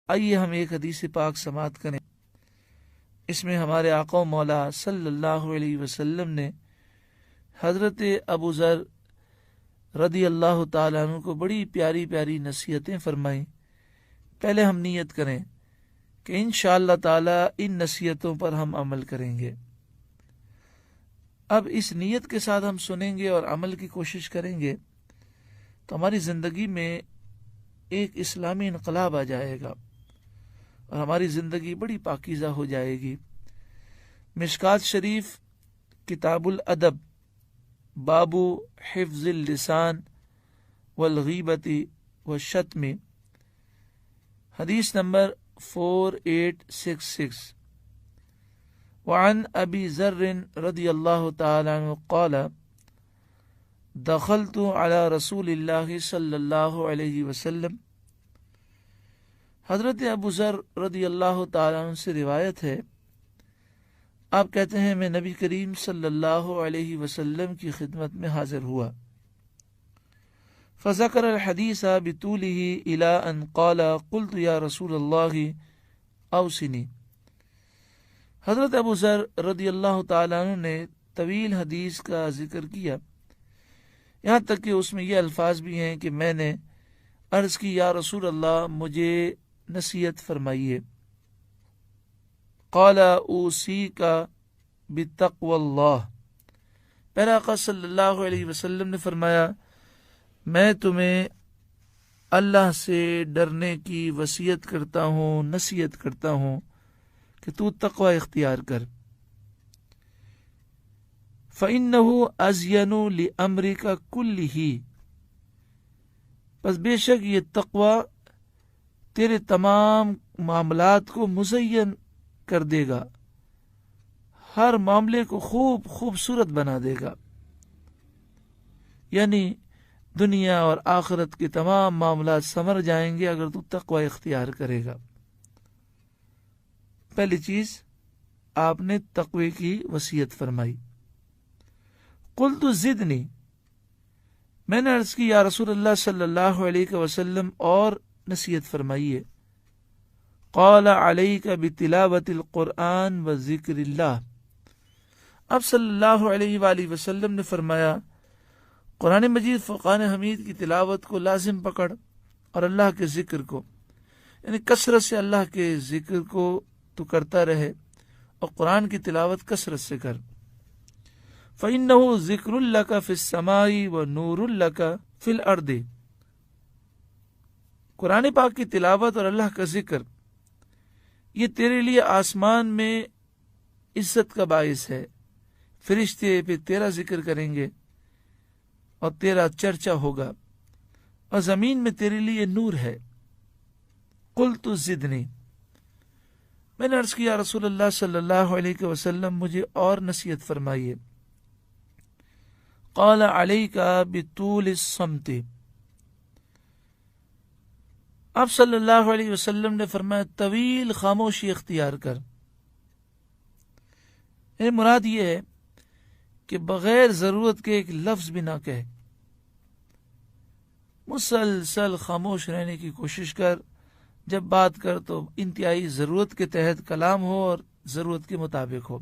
آئیے ہم ایک حدیث پاک سماعت کریں۔ اس میں ہمارے آقا و مولا صلی اللہ علیہ وسلم نے حضرت ابو ذر رضی اللہ تعالیٰ عنہ کو بڑی پیاری پیاری نصیحتیں فرمائیں۔ پہلے ہم نیت کریں کہ انشاءاللہ تعالیٰ ان نصیحتوں پر ہم عمل کریں گے۔ اب اس نیت کے ساتھ ہم سنیں گے اور عمل کی کوشش کریں گے تو ہماری زندگی میں ایک اسلامی انقلاب آ جائے گا اور ہماری زندگی بڑی پاکیزہ ہو جائے گی۔ مشکات شریف کتاب الادب باب حفظ اللسان والغیبت والشتم حدیث نمبر 4866 وعن ابی ذر رضی اللہ تعالی عنہ قال دخلت على رسول اللہ صلی اللہ علیہ وسلم۔ حضرت ابو ذر رضی اللہ تعالیٰ عنہ سے روایت ہے، آپ کہتے ہیں میں نبی کریم صلی اللہ علیہ وسلم کی خدمت میں حاضر ہوا۔ فذکر الحدیث بطولہ الی ان قال قلت یا رسول اللہ اوصنی۔ حضرت ابو ذر رضی اللہ تعالیٰ عنہ نے طویل حدیث کا ذکر کیا، یہاں تک کہ اس میں یہ الفاظ بھی ہیں کہ میں نے عرض کی یا رسول اللہ مجھے نصیحت فرمائیے۔ قال اوصیک بتقوی اللہ۔ پہلا آقا صلی اللہ علیہ وسلم نے فرمایا میں تمہیں اللہ سے ڈرنے کی وصیت کرتا ہوں، نصیحت کرتا ہوں کہ تو تقوی اختیار کر۔ فَإِنَّهُ أَزْيَنُ لِأَمْرِكَ كُلِّهِ، پس بے شک یہ تقوی تیرے تمام معاملات کو مزین کر دے گا، ہر معاملے کو خوبصورت بنا دے گا، یعنی دنیا اور آخرت کے تمام معاملات سمر جائیں گے اگر تو تقوی اختیار کرے گا۔ پہلی چیز آپ نے تقوی کی وصیت فرمائی۔ قلت زدنی، میں نے عرض کی یا رسول اللہ صلی اللہ علیہ وسلم اور نصیحت فرمائیے۔ قال علیک بتلاوت القرآن و ذکر اللہ۔ اب صلی اللہ علیہ وآلہ وسلم نے فرمایا قرآن مجید فرقان حمید کی تلاوت کو لازم پکڑ اور اللہ کے ذکر کو، یعنی کثرت سے اللہ کے ذکر کو تو کرتا رہے اور قرآن کی تلاوت کثرت سے کر۔ فَإِنَّهُ ذِكْرٌ لَكَ فِي السَّمَاءِ وَنُورٌ لَكَ فِي الْأَرْضِ۔ قرآن پاک کی تلاوت اور اللہ کا ذکر یہ تیرے لیے آسمان میں عزت کا باعث ہے، فرشتے پہ تیرا ذکر کریں گے اور تیرا چرچا ہوگا، اور زمین میں تیرے لیے نور ہے۔ قلت زدنی، میں نے عرض کیا رسول اللہ صلی اللہ علیہ وسلم مجھے اور نصیحت فرمائیے۔ قال علیک بطول الصمت۔ آپ صلی اللہ علیہ وسلم نے فرمایا طویل خاموشی اختیار کر۔ یعنی مراد یہ ہے کہ بغیر ضرورت کے ایک لفظ بھی نہ کہے، مسلسل خاموش رہنے کی کوشش کر، جب بات کر تو انتہائی ضرورت کے تحت کلام ہو اور ضرورت کے مطابق ہو۔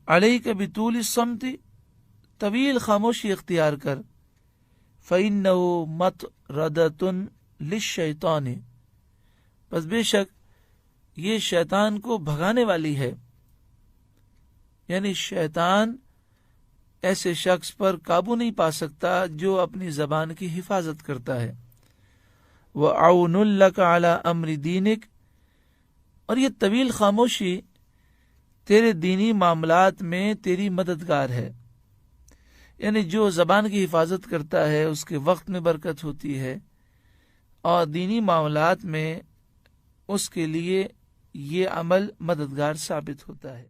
علیک بطول الصمت، طویل خاموشی اختیار کر۔ فَإِنَّهُ مَطْرَدَةٌ لِلشَّيْطَانِ، بس بے شک یہ شیطان کو بھگانے والی ہے، یعنی شیطان ایسے شخص پر قابو نہیں پا سکتا جو اپنی زبان کی حفاظت کرتا ہے۔ وَعَوْنٌ لَكَ عَلَىٰ أَمْرِ دِينِكَ، اور یہ طویل خاموشی تیرے دینی معاملات میں تیری مددگار ہے، یعنی جو زبان کی حفاظت کرتا ہے اس کے وقت میں برکت ہوتی ہے اور دینی معاملات میں اس کے لیے یہ عمل مددگار ثابت ہوتا ہے۔